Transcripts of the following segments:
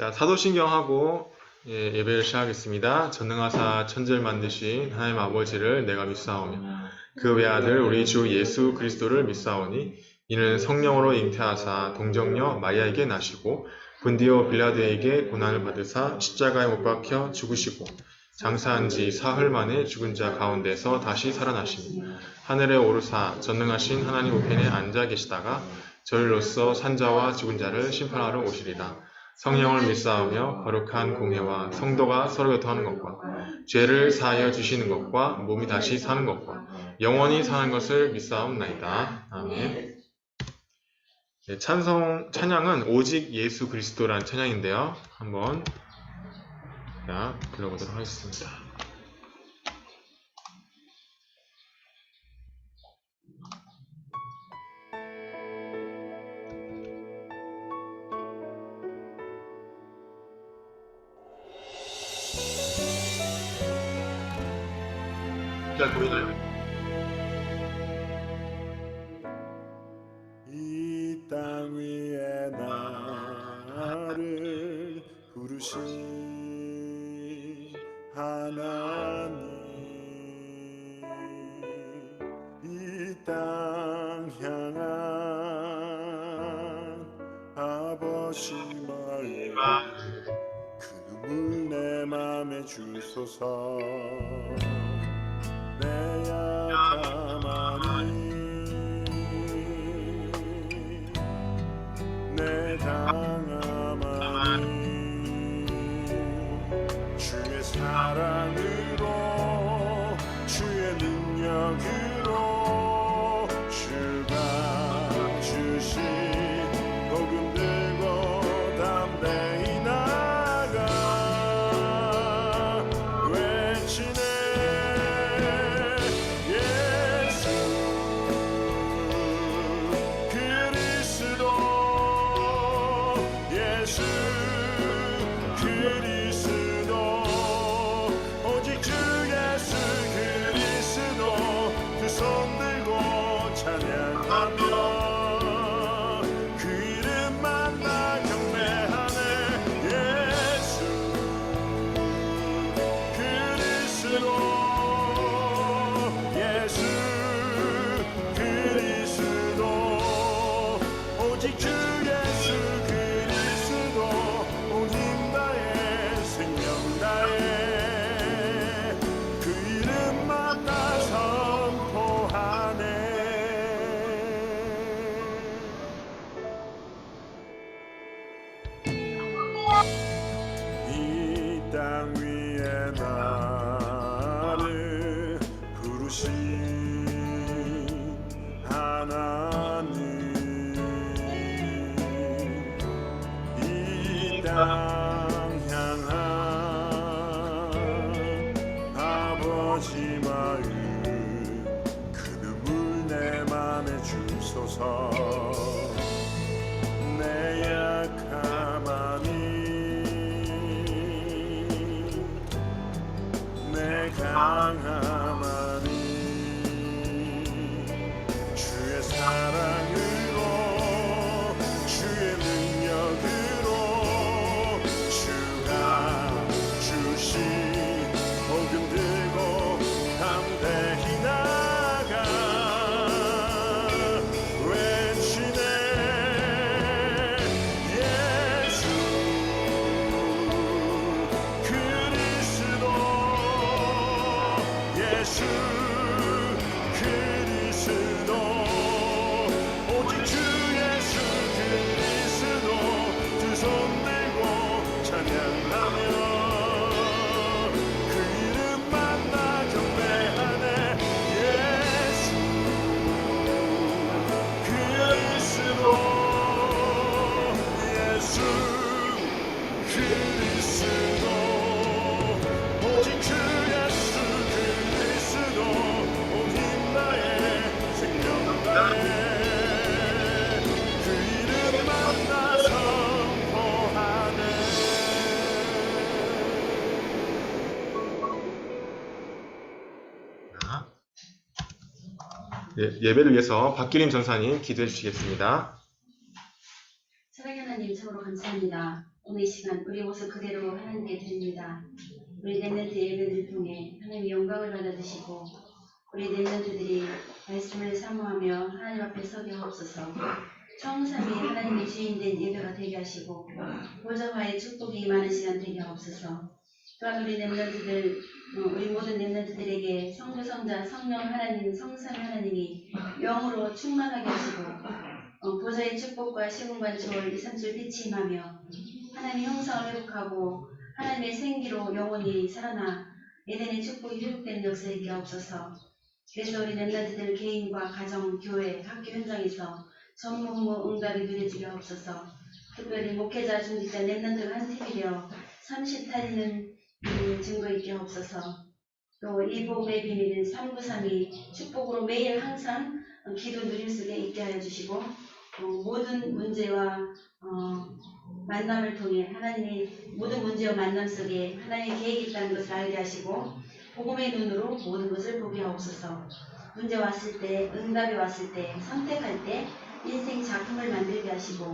자, 사도신경하고 예배를 시작하겠습니다. 전능하사 천지를 만드신 하나님 아버지를 내가 믿사오며 그 외아들 우리 주 예수 그리스도를 믿사오니 이는 성령으로 잉태하사 동정녀 마리아에게 나시고 본디오 빌라드에게 고난을 받으사 십자가에 못 박혀 죽으시고 장사한 지 사흘 만에 죽은 자 가운데서 다시 살아나시니 하늘에 오르사 전능하신 하나님 우편에 앉아 계시다가 저희로서 산자와 죽은 자를 심판하러 오시리라. 성령을 믿사오며 거룩한 공회와 성도가 서로 교통하는 것과 죄를 사하여 주시는 것과 몸이 다시 사는 것과 영원히 사는 것을 믿사옵나이다. 아멘. 네, 찬양은 오직 예수 그리스도라는 찬양인데요. 한번 불러보도록 하겠습니다. 잘 보이나요? 이 땅 위에 나를 부르신 하나님, 이 땅 향한 아버지 마음, 그 눈물 내 맘에 주소서. 내 약함하니 내 강함하니 주의 사랑으로 주의 능력으로 주가 주신 복음 들고 담대히 나가 외치네. 땅 위에 나를 부르신 하나님, 이 땅 향한 아버지 마음, 그 눈물 내 맘에 주소서. 내 약함하니 강함하니 주의 사랑으로 주의 능력으로 주가 주신 복음 들고 담대히 나가 외치네. 예수 그리스도 예수 그리스도 오직 주 예수 그리스도 두 손 들고 찬양하며 그 이름 만나 경배하네. 예수 그리스도 예수 그리스도 오직 주 예수 온 힘 나의 생명 나의 그 이름 만나 선포하네. 예배를 위해서 박기림 전사님 기도해 주시겠습니다. 사랑의 하나님, 참으로 감사합니다. 오늘 이 시간 우리 모습 그대로 하나님께 드립니다. 우리 렘넌트 예배를 통해 하나님의 영광을 받아주시고 우리 렘넌트들이 말씀을 사모하며 하나님 앞에 서게 하옵소서. 청삼위 하나님의 주인된 예배가 되게 하시고 보좌와의 축복이 임하는 시간 되게 하옵소서. 또한 우리 렘넌트들 우리 모든 렘넌트들에게 성부 성자 성령 하나님 성삼위 하나님이 영으로 충만하게 하시고 보좌의 축복과 시공간 초월 2, 3줄 빛이 임하며 하나님의 형상을 회복하고 하나님의 생기로 영혼이 살아나 에덴의 축복이 회복되는 역사에 있게 하옵소서. 그래서 우리 렘넌트들 개인과 가정, 교회, 학교 현장에서 전무후무 응답이 누려지게 하옵소서. 특별히 목회자, 중직자, 렘넌트가 한 팀이 되어 30달리는 증거 있게 하옵소서. 또 이 복음의 비밀은 393이 축복으로 매일 항상 기도 누릴 수 있게 하여 주시고 모든 문제와 만남을 통해 하나님의 모든 문제와 만남 속에 하나님의 계획이 있다는 것을 알게 하시고 복음의 눈으로 모든 것을 보게 하옵소서. 문제 왔을 때, 응답이 왔을 때, 선택할 때 인생 작품을 만들게 하시고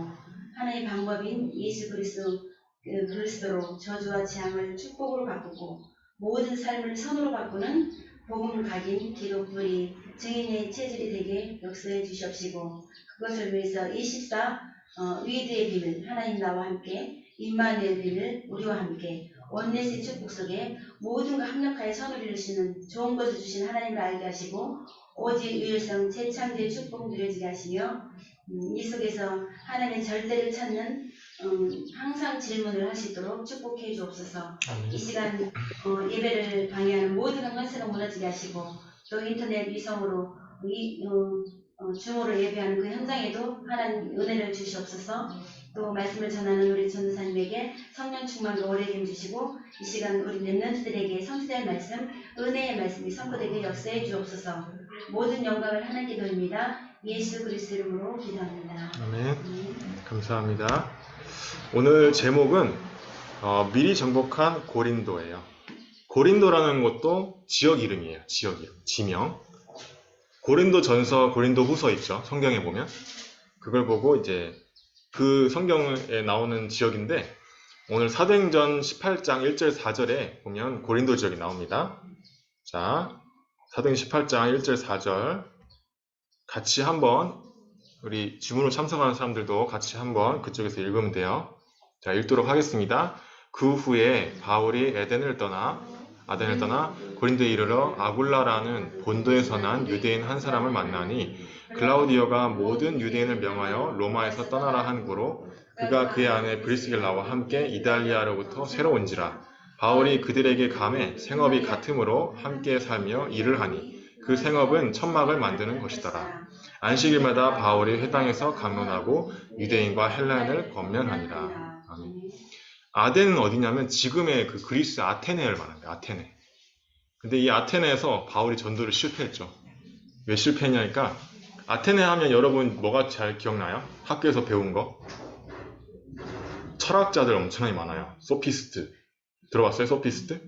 하나님의 방법인 예수 그리스도로 저주와 재앙을 축복으로 바꾸고 모든 삶을 선으로 바꾸는 복음을 각인 기독불이 증인의 체질이 되게 역사해 주시옵시고 그것을 위해서 24 위드의 비밀 하나님 나와 함께 임마누엘 비밀 우리와 함께 원내스의 축복 속에 모든가 합력하여 선을 이루시는 좋은 것을 주신 하나님을 알게 하시고 오직 유일성 재창조의 축복 누려지게 하시며 이 속에서 하나님의 절대를 찾는 항상 질문을 하시도록 축복해 주옵소서. 이 시간 예배를 방해하는 모든 건세가 무너지게 하시고 또 인터넷 위성으로 줌으로 예배하는 그 현장에도 하나님 은혜를 주시옵소서. 또 말씀을 전하는 우리 전도사님에게 성령 충만과 오래됨 주시고 이 시간 우리 렘넌트들에게 성취될 말씀, 은혜의 말씀이 선포되게 역사해 주옵소서. 모든 영광을 하나님께 돌립니다. 예수 그리스도 이름으로 기도합니다. 아멘. 감사합니다. 오늘 제목은 미리 정복한 고린도예요. 고린도라는 것도 지역 이름이에요. 지역 이름, 지명. 고린도 전서, 고린도 후서 있죠. 성경에 보면. 그걸 보고 이제 그 성경에 나오는 지역인데 오늘 사도행전 18장 1절 4절에 보면 고린도 지역이 나옵니다. 자, 사도행전 18장 1절 4절 같이 한번 우리 줌으로 참석하는 사람들도 같이 한번 그쪽에서 읽으면 돼요. 자, 읽도록 하겠습니다. 그 후에 바울이 아덴을 떠나 고린도에 이르러 아굴라라는 본도에서 난 유대인 한 사람을 만나니 글라우디오가 모든 유대인을 명하여 로마에서 떠나라 한 고로 그가 그의 아내 브리스길라와 함께 이달리아로부터 새로 온지라. 바울이 그들에게 감해 생업이 같으므로 함께 살며 일을 하니 그 생업은 천막을 만드는 것이더라. 안식일마다 바울이 회당에서 강론하고 유대인과 헬라인을 권면하니라. 아멘. 아덴은 어디냐면 지금의 그 그리스 아테네를 말합니다. 아테네. 근데 이 아테네에서 바울이 전도를 실패했죠. 왜 실패했냐니까 아테네 하면 여러분 뭐가 잘 기억나요? 학교에서 배운 거? 철학자들 엄청나게 많아요. 소피스트. 들어봤어요? 소피스트?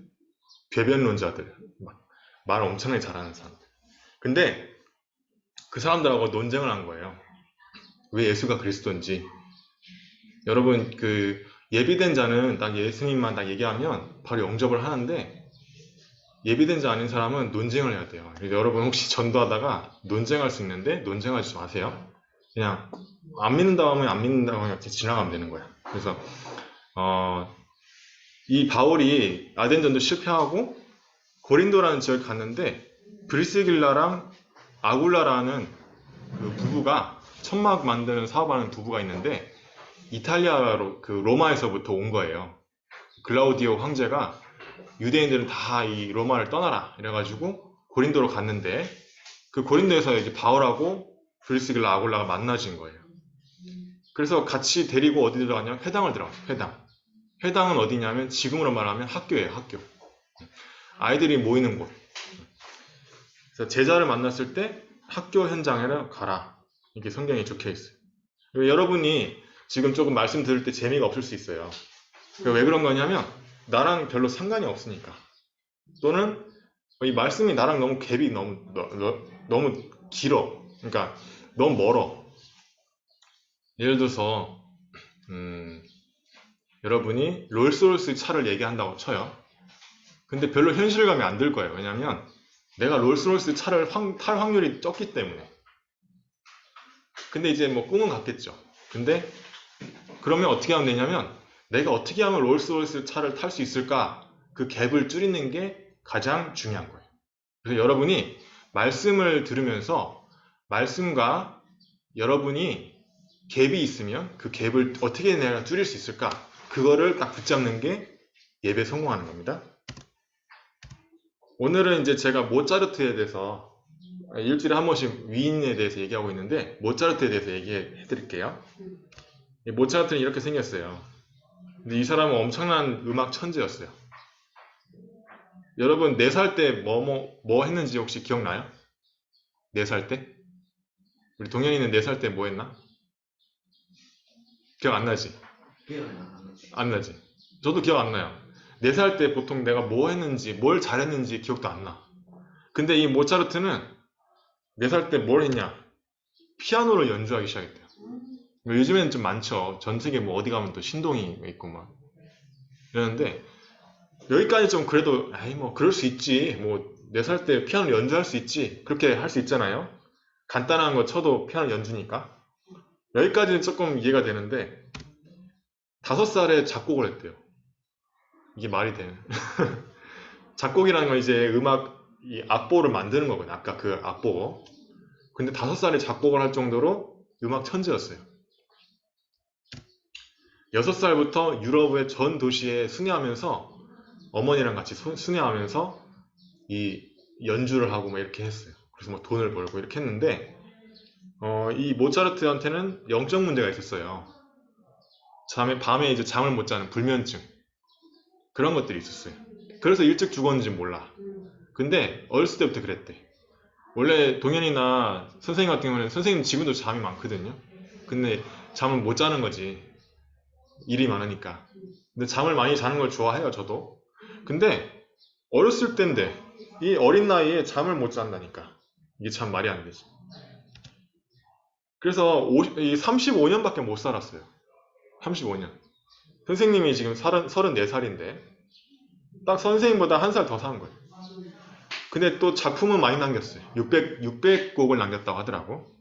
궤변론자들. 말 엄청나게 잘하는 사람들. 근데 그 사람들하고 논쟁을 한 거예요. 왜 예수가 그리스도인지. 여러분 그 예비된 자는 딱 예수님만 딱 얘기하면 바로 영접을 하는데 예비된 자 아닌 사람은 논쟁을 해야 돼요. 그래서 여러분 혹시 전도하다가 논쟁할 수 있는데 논쟁하지 마세요. 그냥 안 믿는다고 하면 안 믿는다고 하면 지나가면 되는 거야. 그래서 이 바울이 아덴 전도 실패하고 고린도라는 지역에 갔는데 브리스길라랑 아굴라라는 그 부부가 천막 만드는 사업하는 부부가 있는데 이탈리아로 그 로마에서부터 온 거예요. 글라우디오 황제가 유대인들은 다 이 로마를 떠나라 이래가지고 고린도로 갔는데 그 고린도에서 이제 바울하고 브리스길라 아굴라가 만나진 거예요. 그래서 같이 데리고 어디 들어가냐면 회당을 들어갔어요. 회당은 어디냐면 지금으로 말하면 학교예요. 학교. 아이들이 모이는 곳. 그래서 제자를 만났을 때 학교 현장에는 가라. 이게 성경에 적혀 있어요. 여러분이 지금 조금 말씀 들을 때 재미가 없을 수 있어요. 왜 그런 거냐면 나랑 별로 상관이 없으니까. 또는 이 말씀이 나랑 너무 갭이 너무 길어. 그러니까 너무 멀어. 예를 들어서 여러분이 롤스로이스 차를 얘기한다고 쳐요. 근데 별로 현실감이 안 들 거예요. 왜냐하면 내가 롤스로이스 차를 탈 확률이 적기 때문에. 근데 이제 뭐 꿈은 같겠죠. 근데 그러면 어떻게 하면 되냐면 내가 어떻게 하면 롤스로이스 차를 탈 수 있을까? 그 갭을 줄이는 게 가장 중요한 거예요. 그래서 여러분이 말씀을 들으면서 말씀과 여러분이 갭이 있으면 그 갭을 어떻게 내가 줄일 수 있을까? 그거를 딱 붙잡는 게 예배 성공하는 겁니다. 오늘은 이제 제가 모차르트에 대해서 일주일에 한 번씩 위인에 대해서 얘기하고 있는데 모차르트에 대해서 얘기해 드릴게요. 모차르트는 이렇게 생겼어요. 근데 이 사람은 엄청난 음악 천재였어요. 여러분 4살 때 뭐 했는지 혹시 기억나요? 4살 때? 우리 동현이는 4살 때 뭐 했나? 기억 안 나지? 안 나지? 저도 기억 안 나요. 4살 때 보통 내가 뭐 했는지, 뭘 잘했는지 기억도 안 나. 근데 이 모차르트는 4살 때 뭘 했냐? 피아노를 연주하기 시작했대요. 요즘에는 좀 많죠. 전 세계 뭐 어디 가면 또 신동이 있고 막 이러는데 여기까지 좀 그래도 아이 뭐 그럴 수 있지. 뭐 4살 때 피아노 연주할 수 있지. 그렇게 할 수 있잖아요. 간단한 거 쳐도 피아노 연주니까. 여기까지는 조금 이해가 되는데 5살에 작곡을 했대요. 이게 말이 되는. 작곡이라는 건 이제 음악 이 악보를 만드는 거거든요. 아까 그 악보. 근데 5살에 작곡을 할 정도로 음악 천재였어요. 6살부터 유럽의 전 도시에 순회하면서 어머니랑 같이 순회하면서 이 연주를 하고 막 이렇게 했어요. 그래서 뭐 돈을 벌고 이렇게 했는데 이 모차르트한테는 영적 문제가 있었어요. 밤에 이제 잠을 못 자는 불면증 그런 것들이 있었어요. 그래서 일찍 죽었는지 몰라. 근데 어렸을 때부터 그랬대. 원래 동현이나 선생님 같은 경우는 선생님 지금도 잠이 많거든요. 근데 잠을 못 자는 거지. 일이 많으니까. 근데 잠을 많이 자는 걸 좋아해요, 저도. 근데 어렸을 때인데 이 어린 나이에 잠을 못 잔다니까. 이게 참 말이 안 되지. 그래서 35년밖에 못 살았어요. 35년. 선생님이 지금 34살인데 딱 선생님보다 1살 더 산 거예요. 근데 또 작품은 많이 남겼어요. 600곡을 남겼다고 하더라고.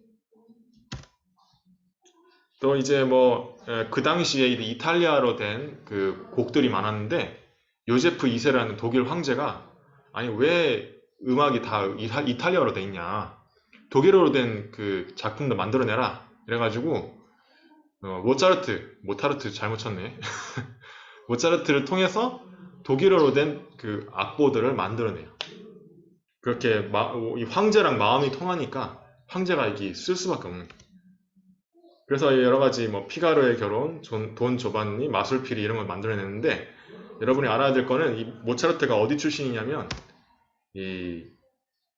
또 이제 뭐 그 당시에 이탈리아로 된 그 곡들이 많았는데 요제프 2세라는 독일 황제가 아니 왜 음악이 다 이탈리아로 돼 있냐. 독일어로 된 그 작품도 만들어내라. 이래가지고 모차르트 잘못 쳤네. 모차르트를 통해서 독일어로 된 그 악보들을 만들어내요. 그렇게 이 황제랑 마음이 통하니까 황제가 이게 쓸 수밖에 없는 거예요. 그래서 여러 가지 뭐 피가로의 결혼, 돈 조반니, 마술피리 이런 걸 만들어냈는데 여러분이 알아야 될 거는 이 모차르트가 어디 출신이냐면 이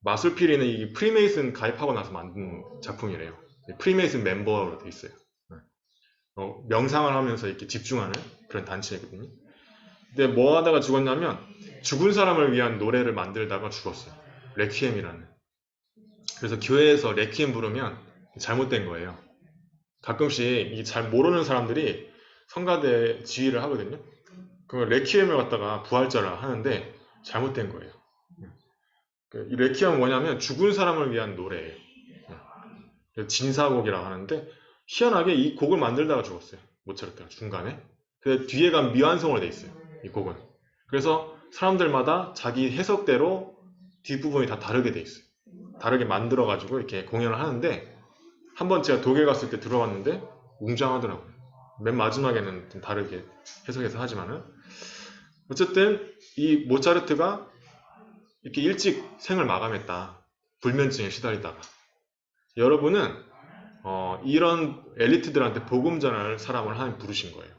마술피리는 이 프리메이슨 가입하고 나서 만든 작품이래요. 프리메이슨 멤버로 돼 있어요. 명상을 하면서 이렇게 집중하는 그런 단체거든요. 근데 뭐 하다가 죽었냐면 죽은 사람을 위한 노래를 만들다가 죽었어요. 레퀴엠이라는. 그래서 교회에서 레퀴엠 부르면 잘못된 거예요. 가끔씩 이 잘 모르는 사람들이 성가대 지휘를 하거든요. 그럼 레퀴엠을 갖다가 부활절을 하는데 잘못된 거예요. 이 레퀴엠은 뭐냐면 죽은 사람을 위한 노래예요. 진사곡이라고 하는데 희한하게 이 곡을 만들다가 죽었어요. 모차르트가 중간에. 그 뒤에가 미완성으로 돼 있어요. 이 곡은. 그래서 사람들마다 자기 해석대로 뒷부분이 다 다르게 돼 있어요. 다르게 만들어가지고 이렇게 공연을 하는데 한번 제가 독일 갔을 때 들어봤는데 웅장하더라고요. 맨 마지막에는 좀 다르게 해석해서 하지만은 어쨌든 이 모차르트가 이렇게 일찍 생을 마감했다. 불면증에 시달리다가. 여러분은 이런 엘리트들한테 복음 전할 사람을 하나님 부르신 거예요.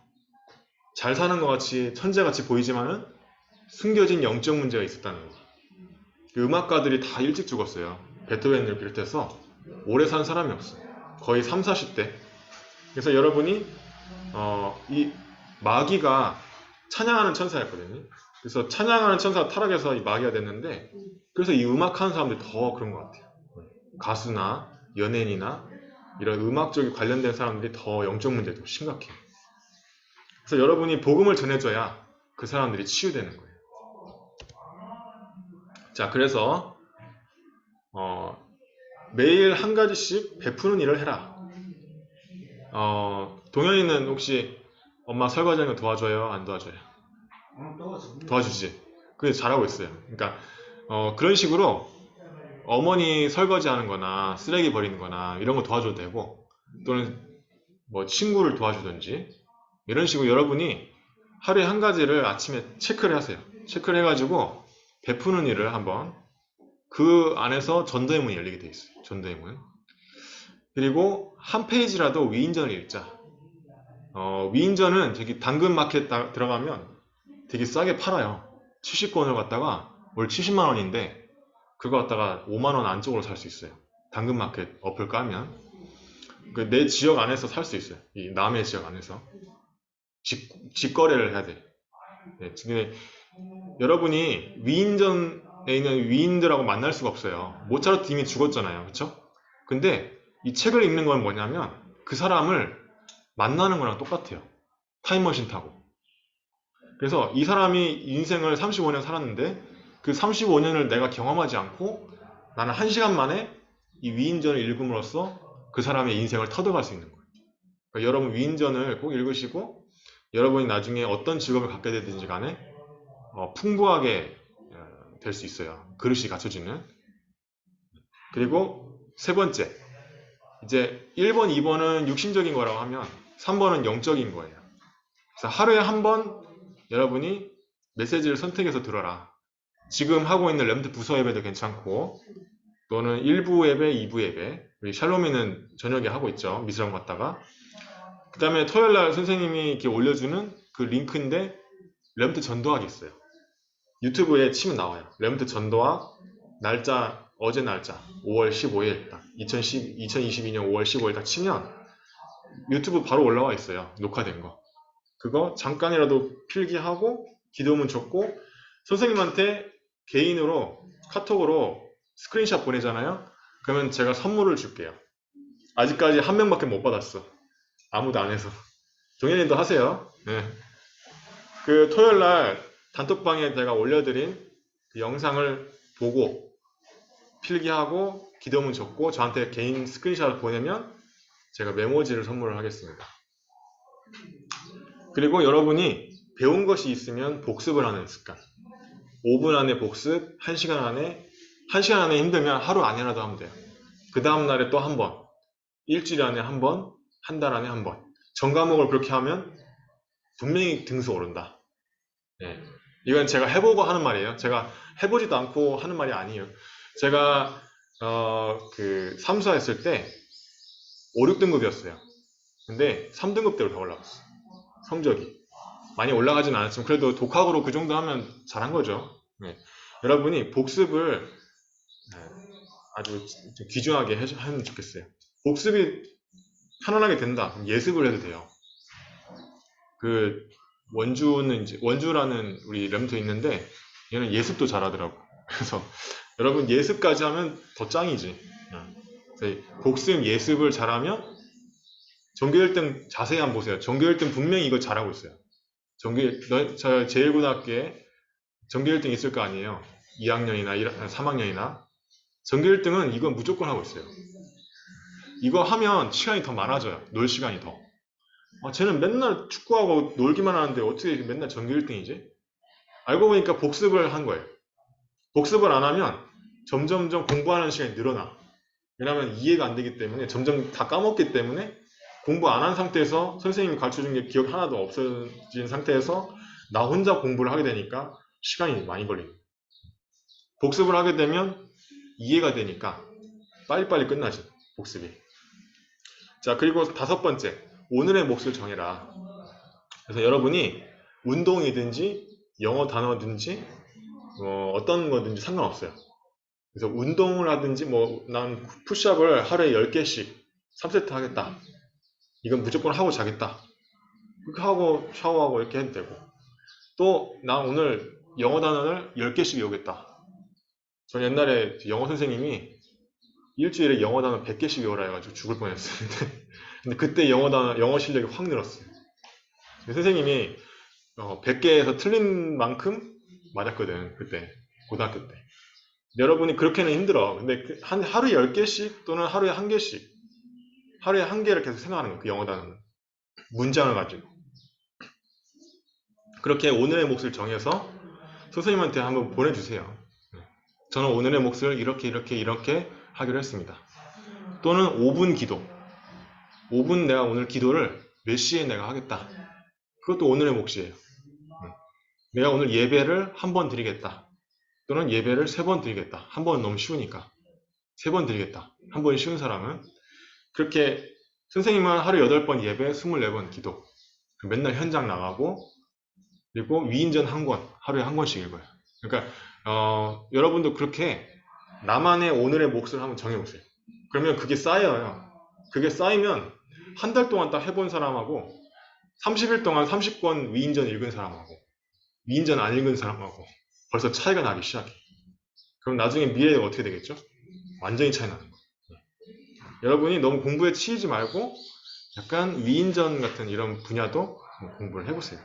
잘 사는 것 같이 천재같이 보이지만은 숨겨진 영적 문제가 있었다는 거. 음악가들이 다 일찍 죽었어요. 베토벤을 비롯해서 오래 산 사람이 없어요. 거의 30, 40대. 그래서 여러분이 이 마귀가 찬양하는 천사였거든요. 그래서 찬양하는 천사가 타락해서 이 마귀가 됐는데 그래서 이 음악하는 사람들이 더 그런 것 같아요. 가수나 연예인이나 이런 음악 쪽에 관련된 사람들이 더 영적 문제도 심각해요. 그래서 여러분이 복음을 전해줘야 그 사람들이 치유되는 거예요. 자, 그래서 매일 한 가지씩 베푸는 일을 해라. 동현이는 혹시 엄마 설거지하는 거 도와줘요? 안 도와줘요? 도와주지. 그게 잘하고 있어요. 그러니까 그런 식으로 어머니 설거지하는 거나 쓰레기 버리는 거나 이런 거 도와줘도 되고, 또는 뭐 친구를 도와주든지 이런 식으로 여러분이 하루에 한 가지를 아침에 체크를 하세요. 체크를 해가지고 베푸는 일을 한번, 그 안에서 전도의 문이 열리게 돼 있어요. 전도의 문. 그리고 한 페이지라도 위인전을 읽자. 위인전은 되게 당근마켓 들어가면 되게 싸게 팔아요. 70권을 갖다가 월 70만 원인데 그거 갖다가 5만 원 안쪽으로 살 수 있어요. 당근마켓 어플 까면 내 지역 안에서 살 수 있어요. 이 남의 지역 안에서 직거래를 해야 돼. 네, 근데 여러분이 위인전에 있는 위인들하고 만날 수가 없어요. 모차르트 이미 죽었잖아요, 그렇죠? 근데 이 책을 읽는 건 뭐냐면 그 사람을 만나는 거랑 똑같아요. 타임머신 타고. 그래서 이 사람이 인생을 35년 살았는데 그 35년을 내가 경험하지 않고 나는 1시간 만에 이 위인전을 읽음으로써 그 사람의 인생을 터득할 수 있는 거예요. 그러니까 여러분 위인전을 꼭 읽으시고 여러분이 나중에 어떤 직업을 갖게 되든지 간에 풍부하게 될 수 있어요. 그릇이 갖춰지는. 그리고 세 번째, 이제 1번, 2번은 육신적인 거라고 하면 3번은 영적인 거예요. 그래서 하루에 한 번 여러분이 메시지를 선택해서 들어라. 지금 하고 있는 램드 부서 예배도 괜찮고, 또는 1부 예배, 2부 예배, 우리 샬롬이는 저녁에 하고 있죠. 미술관 갔다가. 그 다음에 토요일날 선생님이 이렇게 올려주는 그 링크인데 램드 전도학이 있어요. 유튜브에 치면 나와요. 램드 전도학 날짜, 어제 날짜 5월 15일 딱 2022년 5월 15일 딱 치면 유튜브 바로 올라와 있어요. 녹화된 거. 그거 잠깐이라도 필기하고 기도문 적고 선생님한테 개인으로 카톡으로 스크린샷 보내잖아요. 그러면 제가 선물을 줄게요. 아직까지 한 명밖에 못 받았어. 아무도 안 해서. 동현님도 하세요. 네. 그 토요일날 단톡방에 제가 올려드린 그 영상을 보고 필기하고 기도문 적고 저한테 개인 스크린샷을 보내면 제가 메모지를 선물을 하겠습니다. 그리고 여러분이 배운 것이 있으면 복습을 하는 습관. 5분 안에 복습, 1시간 안에, 1시간 안에 힘들면 하루 안에라도 하면 돼요. 그 다음날에 또 한 번, 일주일 안에 한 번, 한 달 안에 한 번. 전과목을 그렇게 하면 분명히 등수 오른다. 네. 이건 제가 해보고 하는 말이에요. 제가 해보지도 않고 하는 말이 아니에요. 제가 삼수했을 때 5, 6등급이었어요. 근데 3등급대로 다 올라갔어. 성적이. 많이 올라가진 않았지만 그래도 독학으로 그 정도 하면 잘한 거죠. 네. 여러분이 복습을 아주 귀중하게 하면 좋겠어요. 복습이 편안하게 된다. 그럼 예습을 해도 돼요. 그 원주라는 우리 램도 있는데 얘는 예습도 잘하더라고. 그래서 여러분 예습까지 하면 더 짱이지. 그래서 복습 예습을 잘하면 전교 1등 자세히 한번 보세요. 전교 1등 분명히 이거 잘하고 있어요. 저 제1고등학교에 전교 1등 있을 거 아니에요. 2학년이나 3학년이나. 전교 1등은 이건 무조건 하고 있어요. 이거 하면 시간이 더 많아져요. 놀 시간이 더. 쟤는 맨날 축구하고 놀기만 하는데 어떻게 맨날 전교 1등이지? 알고 보니까 복습을 한 거예요. 복습을 안 하면 점점점 공부하는 시간이 늘어나. 왜냐하면 이해가 안 되기 때문에 점점 다 까먹기 때문에 공부 안 한 상태에서 선생님이 가르쳐준 게 기억 하나도 없어진 상태에서 나 혼자 공부를 하게 되니까 시간이 많이 걸립니다. 복습을 하게 되면 이해가 되니까 빨리빨리 끝나죠. 복습이. 자, 그리고 5번째, 오늘의 몫을 정해라. 그래서 여러분이 운동이든지 영어 단어든지 어떤 거든지 상관없어요. 그래서 운동을 하든지 난 푸시업을 하루에 10개씩 3세트 하겠다. 이건 무조건 하고 자겠다. 그렇게 하고 샤워하고 이렇게 해도 되고, 또 난 오늘 영어 단어를 10개씩 외우겠다. 전 옛날에 영어 선생님이 일주일에 영어 단어 100개씩 외우라 해가지고 죽을 뻔했어요. 근데 그때 영어 실력이 확 늘었어요. 선생님이 100개에서 틀린 만큼 맞았거든. 그때 고등학교 때. 여러분이 그렇게는 힘들어. 근데 하루에 10개씩 또는 하루에 1개씩 하루에 1개를 계속 생각하는 거예요. 그 영어 단어는. 문장을 가지고. 그렇게 오늘의 몫을 정해서 선생님한테 한번 보내주세요. 저는 오늘의 몫을 이렇게 하기로 했습니다. 또는 5분 기도. 5분 내가 오늘 기도를 몇 시에 내가 하겠다. 그것도 오늘의 몫이에요. 내가 오늘 예배를 한 번 드리겠다. 또는 예배를 3번 드리겠다. 한 번은 너무 쉬우니까 3번 드리겠다. 한 번이 쉬운 사람은 그렇게 선생님은 하루 8번 예배, 24번 기도. 맨날 현장 나가고 그리고 위인전 한 권, 하루에 한 권씩 읽어요. 그러니까 여러분도 그렇게 나만의 오늘의 몫을 한번 정해보세요. 그러면 그게 쌓여요. 그게 쌓이면 한 달 동안 딱 해본 사람하고 30일 동안 30권 위인전 읽은 사람하고 위인전 안 읽은 사람하고 벌써 차이가 나기 시작해. 그럼 나중에 미래가 어떻게 되겠죠? 완전히 차이 나는 거예요. 여러분이 너무 공부에 치이지 말고 약간 위인전 같은 이런 분야도 공부를 해보세요.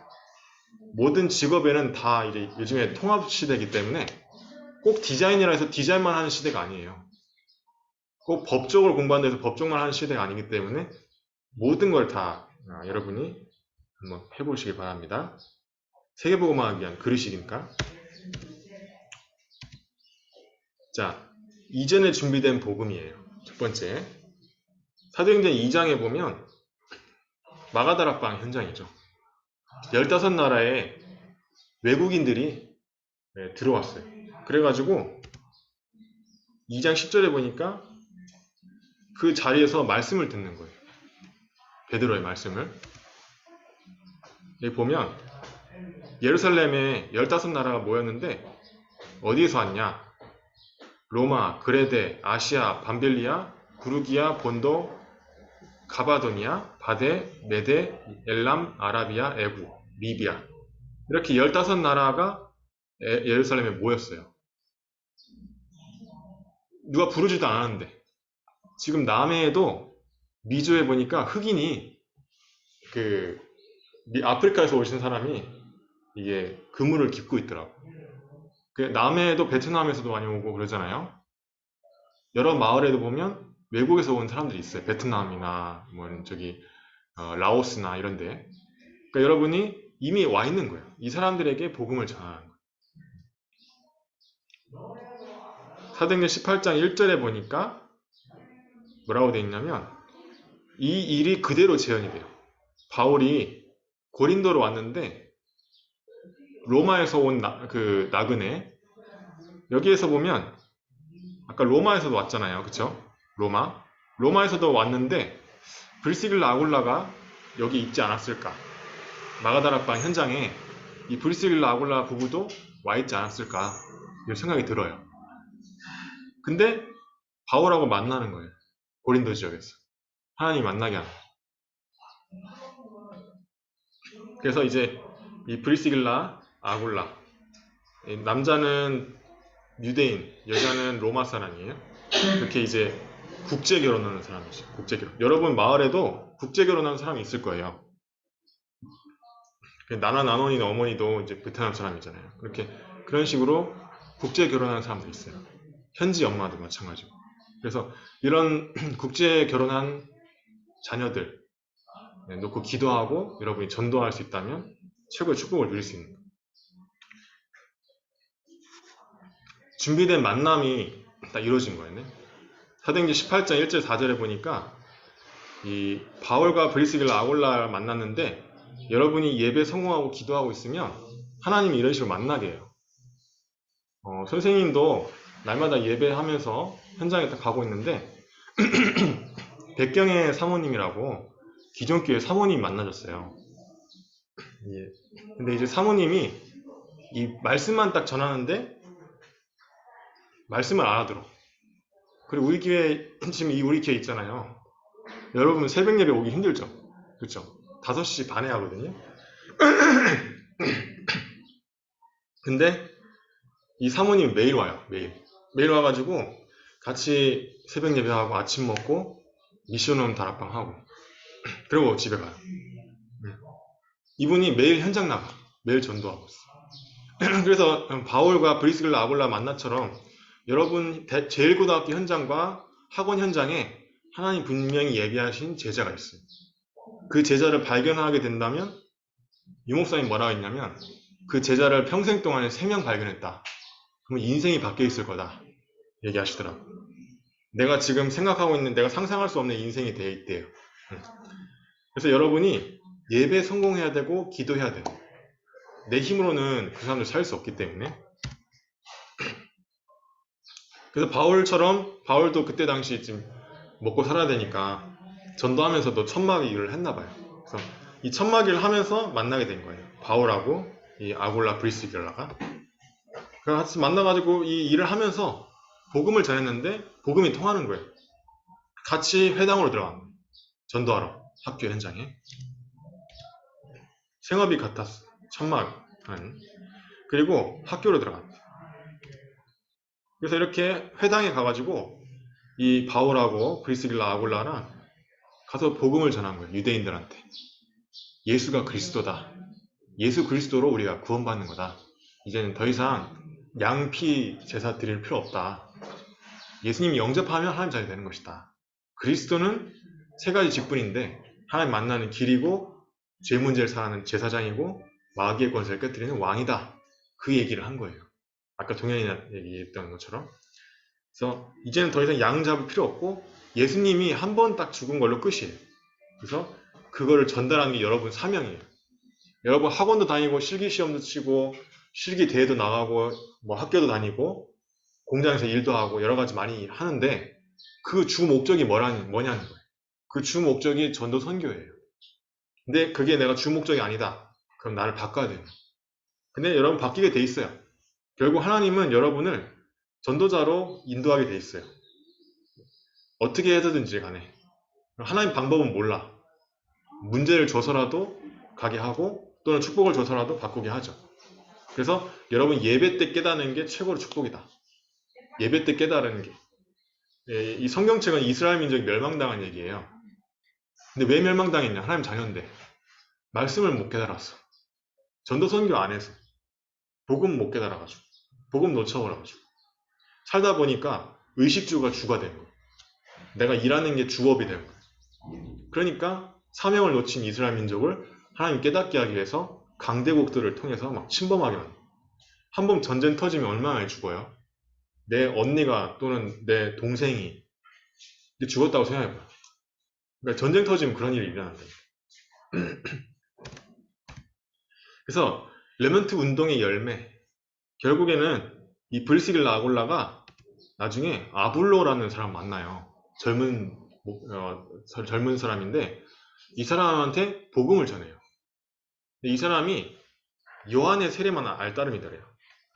모든 직업에는 다 이제 요즘에 통합 시대이기 때문에 꼭 디자인이라 해서 디자인만 하는 시대가 아니에요. 꼭 법적으로 공부한다 해서 법적만 하는 시대가 아니기 때문에 모든 걸 다 여러분이 한번 해보시기 바랍니다. 세계복음화하기 위한 그릇이니까. 자, 이전에 준비된 복음이에요. 첫 번째. 사도행전 2장에 보면 마가다락방 현장이죠. 15나라의 외국인들이 들어왔어요. 그래가지고 2장 10절에 보니까 그 자리에서 말씀을 듣는 거예요. 베드로의 말씀을. 여기 보면 예루살렘에 15나라가 모였는데 어디에서 왔냐? 로마, 그레데, 아시아, 밤빌리아, 구르기아, 본도, 가바도니아, 바데, 메데, 엘람, 아라비아, 에구, 리비아 이렇게 15나라가 예루살렘에 모였어요. 누가 부르지도 않았는데 지금 남해에도 미조에 보니까 흑인이 아프리카에서 오신 사람이 이게 그물을 깃고 있더라고. 남해에도 베트남에서도 많이 오고 그러잖아요. 여러 마을에도 보면 외국에서 온 사람들이 있어요. 베트남이나 라오스나 이런데. 그러니까 여러분이 이미 와 있는 거예요. 이 사람들에게 복음을 전하는 거예요. 사도행전 18장 1절에 보니까 뭐라고 되어 있냐면 이 일이 그대로 재현이 돼요. 바울이 고린도로 왔는데 로마에서 온 나그네 여기에서 보면 아까 로마에서도 왔잖아요. 그쵸? 로마에서도 왔는데 브리스길라 아굴라가 여기 있지 않았을까? 마가다락방 현장에 이 브리스길라 아굴라 부부도 와 있지 않았을까? 이런 생각이 들어요. 근데 바울하고 만나는 거예요. 고린도 지역에서. 하나님 만나게 하는 거예요. 그래서 이제 이 브리스길라 아굴라 남자는 유대인, 여자는 로마 사람이에요. 이렇게 이제 국제 결혼하는 사람이죠. 국제 결혼. 여러분 마을에도 국제 결혼하는 사람이 있을 거예요. 나나 나노니 어머니도 이제 베트남 사람이잖아요. 그런 식으로 국제 결혼하는 사람도 있어요. 현지 엄마도 마찬가지고. 그래서 이런 국제 결혼한 자녀들 놓고 기도하고 여러분이 전도할 수 있다면 최고의 축복을 누릴 수 있는 거예요. 준비된 만남이 딱 이루어진 거였네. 사도행전 18장 1절 4절에 보니까 이 바울과 브리스길라 아굴라를 만났는데 여러분이 예배 성공하고 기도하고 있으면 하나님이 이런 식으로 만나게 해요. 선생님도 날마다 예배하면서 현장에 딱 가고 있는데 백경의 사모님이라고 기존 교회 사모님 만나셨어요. 근데 이제 사모님이 이 말씀만 딱 전하는데 말씀을 알아들어. 그리고 우리 교회 지금 우리 교회 있잖아요. 여러분 새벽 예배 오기 힘들죠? 그렇죠? 5시 반에 하거든요. 근데 이 사모님 매일 와요. 매일 와가지고 같이 새벽 예배하고 아침 먹고 미션홈 다락방 하고 그리고 집에 가요. 이분이 매일 현장 나가. 매일 전도하고 있어. 그래서 바울과 브리스길라 아굴라 만나처럼 여러분 제일고등학교 현장과 학원 현장에 하나님 분명히 예비하신 제자가 있어요. 그 제자를 발견하게 된다면 유 목사님 뭐라고 했냐면 그 제자를 평생 동안에 3명 발견했다. 그러면 인생이 바뀌어 있을 거다. 얘기하시더라고요. 내가 지금 생각하고 있는 내가 상상할 수 없는 인생이 되어 있대요. 그래서 여러분이 예배 성공해야 되고 기도해야 돼요. 내 힘으로는 그 사람들 살 수 없기 때문에. 그래서 바울도 그때 당시 지금 먹고 살아야 되니까 전도하면서도 천막 일을 했나 봐요. 그래서 이 천막 일을 하면서 만나게 된 거예요. 바울하고 이 아굴라 브리스길라가. 그래서 같이 만나가지고 이 일을 하면서 복음을 전했는데 복음이 통하는 거예요. 같이 회당으로 들어간 거예요. 전도하러 학교 현장에. 생업이 같았어. 천막은. 그리고 학교로 들어갑니다. 그래서 이렇게 회당에 가가지고 이 바울하고 브리스길라 아굴라랑 가서 복음을 전한 거예요. 유대인들한테. 예수가 그리스도다. 예수 그리스도로 우리가 구원받는 거다. 이제는 더 이상 양피 제사 드릴 필요 없다. 예수님이 영접하면 하나님 자녀 되는 것이다. 그리스도는 3가지 직분인데 하나님 만나는 길이고 죄 문제를 사하는 제사장이고 마귀의 권세를 깨뜨리는 왕이다. 그 얘기를 한 거예요. 아까 동현이 얘기했던 것처럼. 그래서 이제는 더 이상 양 잡을 필요 없고 예수님이 한 번 딱 죽은 걸로 끝이에요. 그래서 그거를 전달하는 게 여러분 사명이에요. 여러분 학원도 다니고 실기시험도 치고 실기대회도 나가고 뭐 학교도 다니고 공장에서 일도 하고 여러 가지 많이 하는데 그 주 목적이 뭐냐는 거예요. 그 주 목적이 전도 선교예요. 근데 그게 내가 주 목적이 아니다. 그럼 나를 바꿔야 돼요. 근데 여러분 바뀌게 돼 있어요. 결국 하나님은 여러분을 전도자로 인도하게 돼 있어요. 어떻게 해서든지 간에. 하나님 방법은 몰라. 문제를 줘서라도 가게 하고 또는 축복을 줘서라도 바꾸게 하죠. 그래서 여러분 예배 때 깨닫는 게 최고로 축복이다. 예배 때 깨달은 게. 이 성경책은 이스라엘 민족이 멸망당한 얘기예요. 근데 왜 멸망당했냐? 하나님 자녀인데 말씀을 못 깨달았어. 전도 선교 안 해서 복음 못 깨달아가지고 복음 놓쳐버려가지고 살다 보니까 의식주가 주가 된 거예요. 내가 일하는 게 주업이 된 거예요. 그러니까 사명을 놓친 이스라엘 민족을 하나님 깨닫게 하기 위해서 강대국들을 통해서 막 침범하게 만들어요. 한 번 전쟁 터지면 얼마나 많이 죽어요? 내 언니가 또는 내 동생이 죽었다고 생각해봐요. 그러니까 전쟁 터지면 그런 일이 일어난다. 그래서 레먼트 운동의 열매, 결국에는 이 브리스길라 아굴라가 나중에 아불로라는 사람 만나요. 젊은 사람인데 이 사람한테 복음을 전해요. 이 사람이 요한의 세례만 알따름이더래요.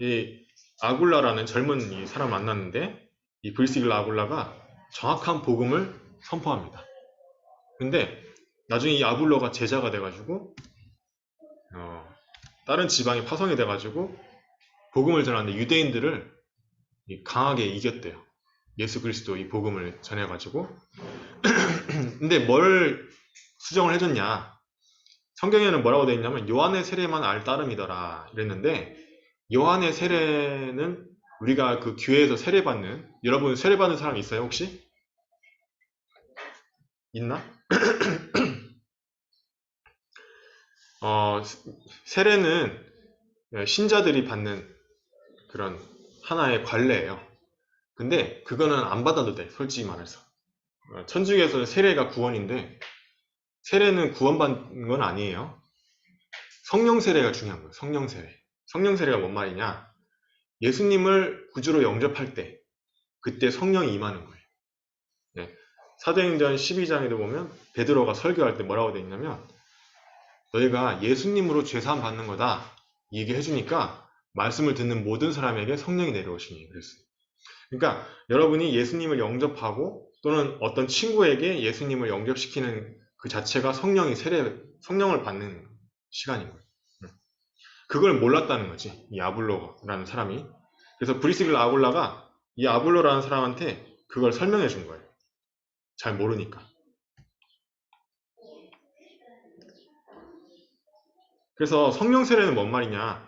이 아굴라라는 젊은 이 사람 만났는데 이 브리스길라 아굴라가 정확한 복음을 선포합니다. 근데 나중에 이 아굴로가 제자가 돼가지고 다른 지방에 파송이 돼가지고 복음을 전하는데 유대인들을 강하게 이겼대요. 예수 그리스도 이 복음을 전해가지고. 근데 뭘 수정을 해줬냐? 성경에는 뭐라고 되어 있냐면 요한의 세례만 알따름이더라 이랬는데 요한의 세례는 우리가 그 교회에서 세례받는, 여러분 세례받는 사람 있어요 혹시? 있나? 세례는 신자들이 받는 그런 하나의 관례예요. 근데 그거는 안 받아도 돼, 솔직히 말해서. 천주교에서는 세례가 구원인데 세례는 구원받는 건 아니에요. 성령 세례가 중요한 거예요. 성령 세례. 성령 세례가 뭔 말이냐? 예수님을 구주로 영접할 때 그때 성령이 임하는 거예요. 네. 사도행전 12장에도 보면 베드로가 설교할 때 뭐라고 되어 있냐면 너희가 예수님으로 죄사함 받는 거다 얘기해 주니까 말씀을 듣는 모든 사람에게 성령이 내려오시니 그랬어요. 그러니까 여러분이 예수님을 영접하고 또는 어떤 친구에게 예수님을 영접시키는 그 자체가 성령을 받는 시간인 거예요. 그걸 몰랐다는 거지, 이 아불로라는 사람이. 그래서 브리스길라 아굴라가 이 아불로라는 사람한테 그걸 설명해 준 거예요. 잘 모르니까. 그래서 성령 세례는 뭔 말이냐?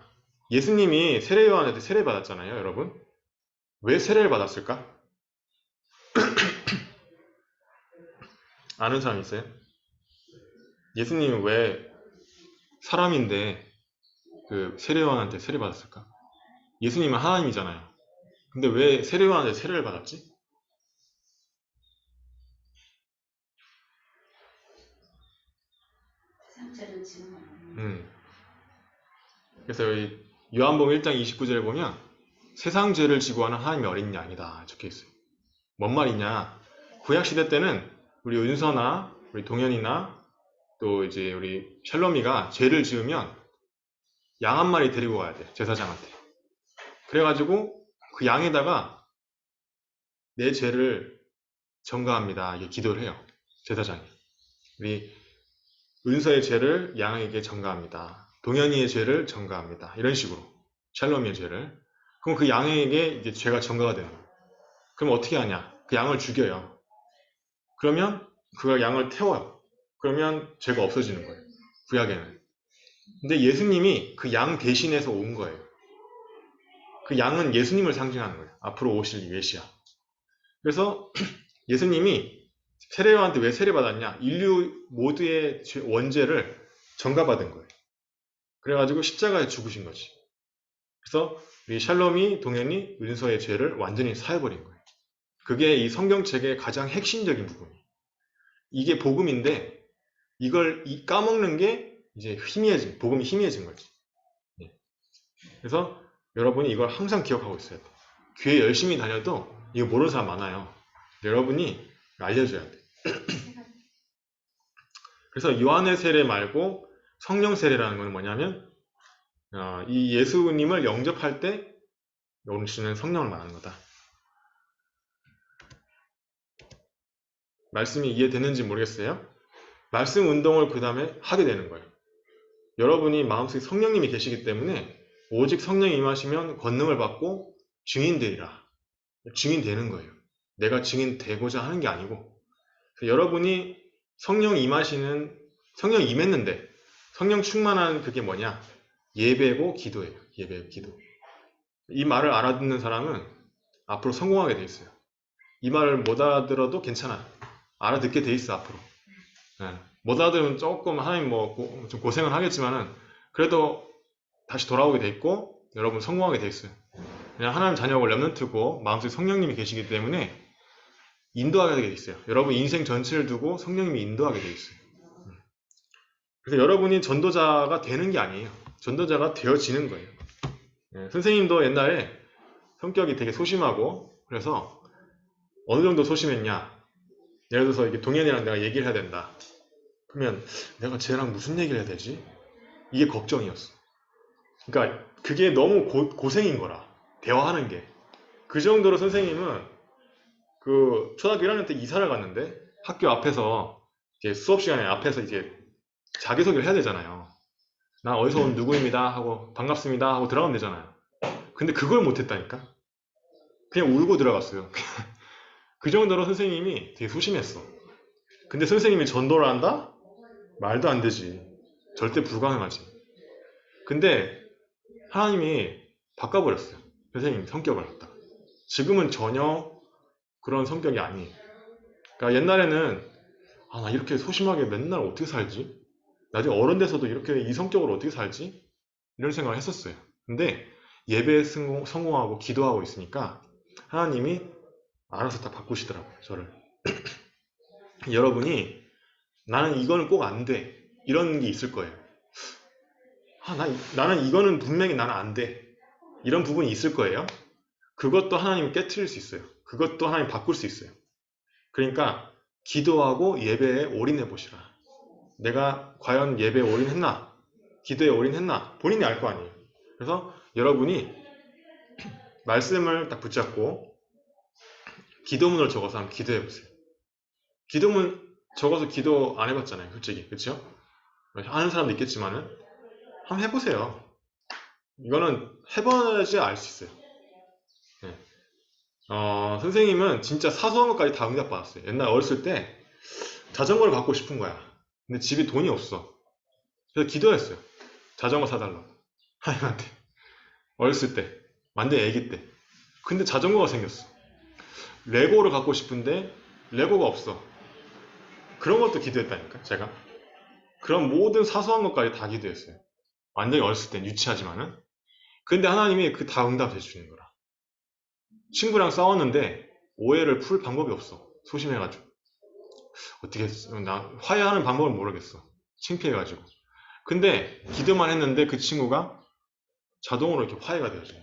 예수님이 세례 요한한테 세례 받았잖아요, 여러분. 왜 세례를 받았을까? 아는 사람 있어요? 예수님은 왜 사람인데 그 세례 요한한테 세례 받았을까? 예수님은 하나님이잖아요. 근데 왜 세례 요한한테 세례를 받았지? 상처를 지금 그래서 여기 요한복음 1장 29절에 보면 세상 죄를 지고 하는 하나님의 어린 양이다 적혀 있어요. 뭔 말이냐? 구약 시대 때는 우리 은서나 우리 동현이나 또 이제 우리 샬롬이가 죄를 지으면 양 한 마리 데리고 가야 돼, 제사장한테. 그래가지고 그 양에다가 내 죄를 전가합니다. 이게 기도를 해요, 제사장이. 우리 은서의 죄를 양에게 전가합니다. 동현이의 죄를 전가합니다. 이런 식으로 샬롬이의 죄를. 그럼 그 양에게 이제 죄가 전가가 되는 거예요. 그럼 어떻게 하냐? 그 양을 죽여요. 그러면 그 양을 태워요. 그러면 죄가 없어지는 거예요, 구약에는. 근데 예수님이 그 양 대신해서 온 거예요. 그 양은 예수님을 상징하는 거예요. 앞으로 오실 메시아. 그래서 예수님이 세례요한한테 왜 세례받았냐? 인류 모두의 원죄를 전가받은 거예요. 그래가지고 십자가에 죽으신 거지. 그래서 우리 샬롬이, 동현이, 은서의 죄를 완전히 사해버린 거예요. 그게 이 성경책의 가장 핵심적인 부분이에요. 이게 복음인데 이걸 까먹는 게 이제 복음이 희미해진 거지. 그래서 여러분이 이걸 항상 기억하고 있어야 돼. 교회 열심히 다녀도 이거 모르는 사람 많아요. 여러분이 알려줘야 돼. 그래서 요한의 세례 말고 성령 세례라는 건 뭐냐면 이 예수님을 영접할 때 오시는 성령을 말하는 거다. 말씀이 이해되는지 모르겠어요? 말씀 운동을 그 다음에 하게 되는 거예요. 여러분이 마음속에 성령님이 계시기 때문에 오직 성령이 임하시면 권능을 받고 증인되리라. 증인되는 거예요. 내가 증인되고자 하는 게 아니고. 여러분이 성령 임했는데 성령 충만한 그게 뭐냐? 예배고 기도예요. 예배고 기도. 이 말을 알아듣는 사람은 앞으로 성공하게 돼 있어요. 이 말을 못 알아들어도 괜찮아요. 알아듣게 돼 있어, 앞으로. 못 알아들으면 조금 하나님 좀 고생을 하겠지만은 그래도 다시 돌아오게 돼 있고 여러분 성공하게 돼 있어요. 그냥 하나님 자녀고 렘넌트고 마음속에 성령님이 계시기 때문에 인도하게 돼 있어요. 여러분 인생 전체를 두고 성령님이 인도하게 돼 있어요. 그래서 여러분이 전도자가 되는 게 아니에요. 전도자가 되어지는 거예요. 선생님도 옛날에 성격이 되게 소심하고 그래서 어느 정도 소심했냐? 예를 들어서 이렇게 동현이랑 내가 얘기를 해야 된다. 그러면 내가 쟤랑 무슨 얘기를 해야 되지? 이게 걱정이었어. 그러니까 그게 너무 고생인 거라. 대화하는 게. 그 정도로 선생님은 그 초등학교 1학년 때 이사를 갔는데 학교 앞에서 이제 수업 시간에 앞에서 이제 자기소개를 해야 되잖아요. 나 어디서 온 누구입니다 하고 반갑습니다 하고 들어가면 되잖아요. 근데 그걸 못했다니까. 그냥 울고 들어갔어요. 그 정도로 선생님이 되게 소심했어. 근데 선생님이 전도를 한다? 말도 안 되지. 절대 불가능하지. 근데 하나님이 바꿔버렸어요. 선생님 성격을 갖다. 지금은 전혀 그런 성격이 아니에요. 그러니까 옛날에는 나 이렇게 소심하게 맨날 어떻게 살지? 나중에 어른 돼서도 이렇게 이 성격으로 어떻게 살지? 이런 생각을 했었어요. 근데 예배에 성공하고 기도하고 있으니까 하나님이 알아서 다 바꾸시더라고요, 저를. 여러분이 나는 이거는 꼭 안 돼. 이런 게 있을 거예요. 나는 이거는 분명히 나는 안 돼. 이런 부분이 있을 거예요. 그것도 하나님이 깨트릴 수 있어요. 그것도 하나님 바꿀 수 있어요. 그러니까 기도하고 예배에 올인해 보시라. 내가 과연 예배에 올인했나? 기도에 올인했나? 본인이 알 거 아니에요. 그래서 여러분이 말씀을 딱 붙잡고 기도문을 적어서 한번 기도해 보세요. 기도문 적어서 기도 안 해봤잖아요, 솔직히. 그렇죠? 하는 사람도 있겠지만은 한번 해보세요. 이거는 해봐야지 알 수 있어요. 선생님은 진짜 사소한 것까지 다 응답받았어요. 옛날 어렸을 때 자전거를 갖고 싶은 거야. 근데 집에 돈이 없어. 그래서 기도했어요. 자전거 사달라고. 하나님한테. 어렸을 때. 완전 애기 때. 근데 자전거가 생겼어. 레고를 갖고 싶은데 레고가 없어. 그런 것도 기도했다니까, 제가. 그런 모든 사소한 것까지 다 기도했어요. 완전히 어렸을 땐 유치하지만은. 근데 하나님이 그 다 응답해 주시는 거라. 친구랑 싸웠는데 오해를 풀 방법이 없어. 소심해가지고. 어떻게 했어? 나 화해하는 방법을 모르겠어. 창피해가지고. 근데 기도만 했는데 그 친구가 자동으로 이렇게 화해가 되어져요.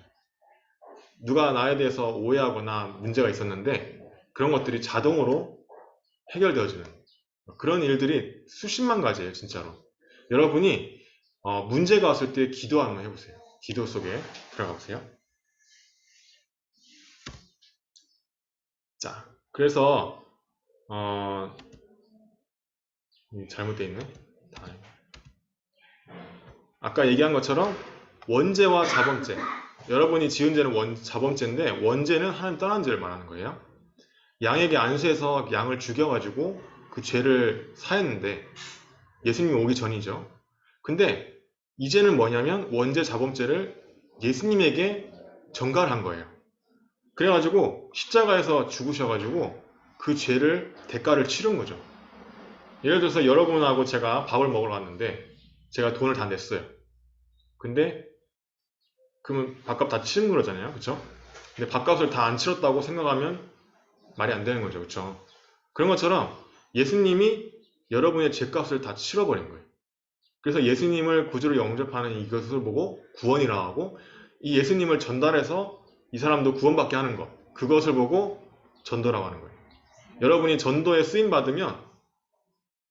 누가 나에 대해서 오해하거나 문제가 있었는데 그런 것들이 자동으로 해결되어지는 그런 일들이 수십만 가지예요, 진짜로. 여러분이 문제가 왔을 때 기도 한번 해보세요. 기도 속에 들어가 보세요. 자, 그래서 잘못되어 있네. 아까 얘기한 것처럼 원죄와 자범죄. 여러분이 지은 죄는 자범죄인데 원죄는 하나님 떠난 죄를 말하는 거예요. 양에게 안수해서 양을 죽여가지고 그 죄를 사했는데 예수님이 오기 전이죠. 근데 이제는 뭐냐면 원죄 자범죄를 예수님에게 전가를 한 거예요. 그래가지고 십자가에서 죽으셔가지고 그 죄를 대가를 치른 거죠. 예를 들어서 여러분하고 제가 밥을 먹으러 갔는데 제가 돈을 다 냈어요. 근데 그러면 밥값 다 치른 거잖아요, 그렇죠? 근데 밥값을 다 안 치렀다고 생각하면 말이 안 되는 거죠, 그렇죠? 그런 것처럼 예수님이 여러분의 죄값을 다 치러버린 거예요. 그래서 예수님을 구주로 영접하는 이것을 보고 구원이라 하고 이 예수님을 전달해서 이 사람도 구원받게 하는 것, 그것을 보고 전도라고 하는 거예요. 여러분이 전도에 쓰임 받으면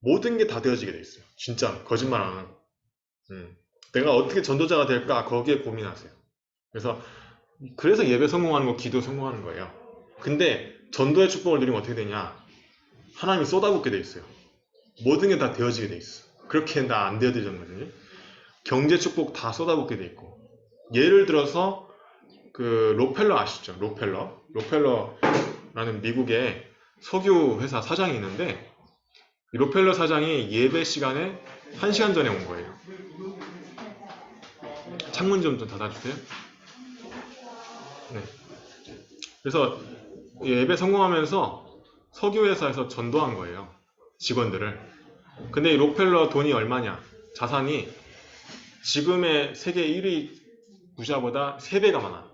모든 게 다 되어지게 돼 있어요. 진짜 거짓말 안 하고. 내가 어떻게 전도자가 될까 거기에 고민하세요. 그래서 예배 성공하는 거, 기도 성공하는 거예요. 근데 전도의 축복을 누리면 어떻게 되냐? 하나님이 쏟아붓게 돼 있어요. 모든 게 다 되어지게 돼 있어. 그렇게 나 안 되어지잖아요. 경제 축복 다 쏟아붓게 돼 있고. 예를 들어서 그 로펠러 아시죠? 로펠러라는 미국의 석유 회사 사장이 있는데 이 로펠러 사장이 예배 시간에 1시간 전에 온 거예요. 창문 좀 닫아주세요. 네. 그래서 예배 성공하면서 석유 회사에서 전도한 거예요. 직원들을. 근데 이 록펠러 돈이 얼마냐? 자산이 지금의 세계 1위 부자보다 3배가 많아.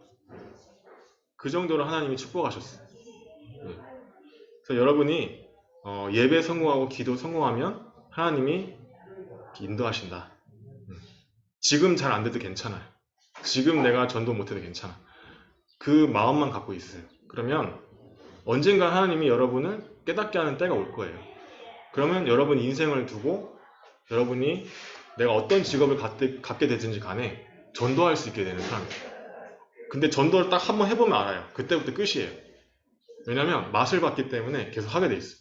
그 정도로 하나님이 축복하셨어요. 네. 그래서 여러분이 예배 성공하고 기도 성공하면 하나님이 인도하신다. 지금 잘 안 돼도 괜찮아요. 지금 내가 전도 못해도 괜찮아. 그 마음만 갖고 있어요. 그러면 언젠가 하나님이 여러분을 깨닫게 하는 때가 올 거예요. 그러면 여러분 인생을 두고 여러분이 내가 어떤 직업을 갖게 되든지 간에 전도할 수 있게 되는 사람이에요. 근데 전도를 딱 한번 해보면 알아요. 그때부터 끝이에요. 왜냐면 맛을 봤기 때문에 계속 하게 돼 있어요.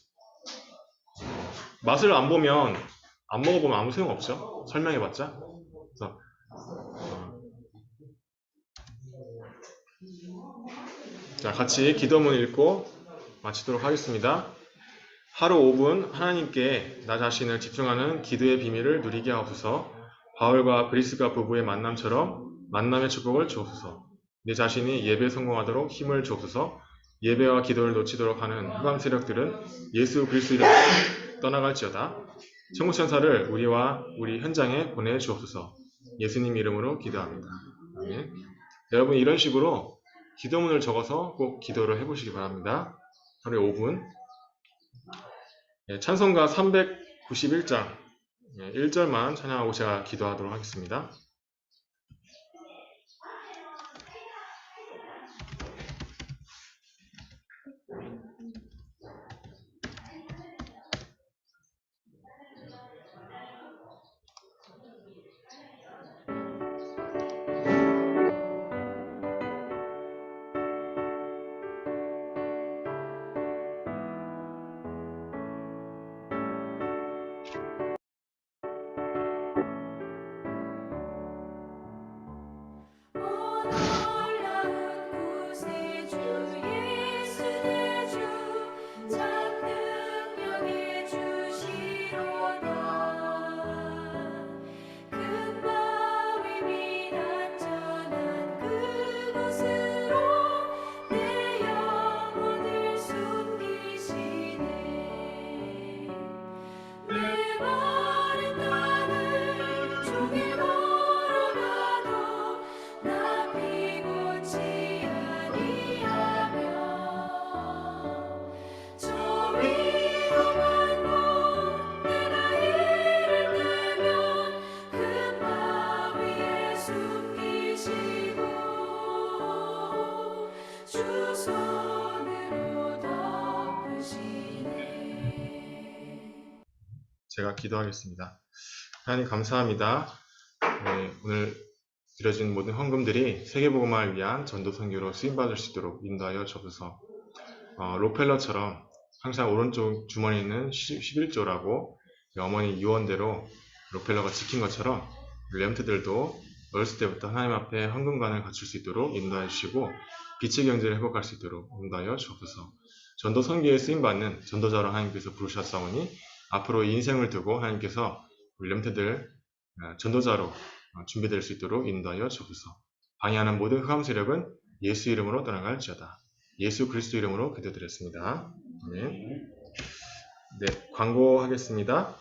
맛을 안 먹어보면 아무 소용없죠. 설명해봤자. 그래서 자, 같이 기도문 읽고 마치도록 하겠습니다. 하루 5분 하나님께 나 자신을 집중하는 기도의 비밀을 누리게 하옵소서. 바울과 브리스가 부부의 만남처럼 만남의 축복을 주옵소서. 내 자신이 예배 성공하도록 힘을 주옵소서. 예배와 기도를 놓치도록 하는 흑암 세력들은 예수 그리스도 이름으로 떠나갈지어다. 천국천사를 우리와 우리 현장에 보내주옵소서. 예수님 이름으로 기도합니다. 아멘. 여러분 이런 식으로 기도문을 적어서 꼭 기도를 해보시기 바랍니다. 하루에 5분. 찬송가 391장 1절만 찬양하고 제가 기도하도록 하겠습니다. 제가 기도하겠습니다. 하나님 감사합니다. 네, 오늘 드려진 모든 헌금들이 세계복음화를 위한 전도 선교로 쓰임받을 수 있도록 인도하여 주옵소서. 록펠러처럼 항상 오른쪽 주머니에 있는 11조라고 어머니 유언대로 록펠러가 지킨 것처럼 렘트들도 어렸을 때부터 하나님 앞에 헌금관을 갖출 수 있도록 인도하여 주시고 빛의 경제를 회복할 수 있도록 인도하여 주옵소서. 전도 선교에 쓰임받는 전도자로 하나님께서 부르셨사오니 앞으로 인생을 두고 하나님께서 우리 렘트들 전도자로 준비될 수 있도록 인도하여 주옵소서. 방해하는 모든 흑암 세력은 예수 이름으로 떠나갈지어다. 예수 그리스도 이름으로 기도드렸습니다. 아멘. 네, 광고하겠습니다.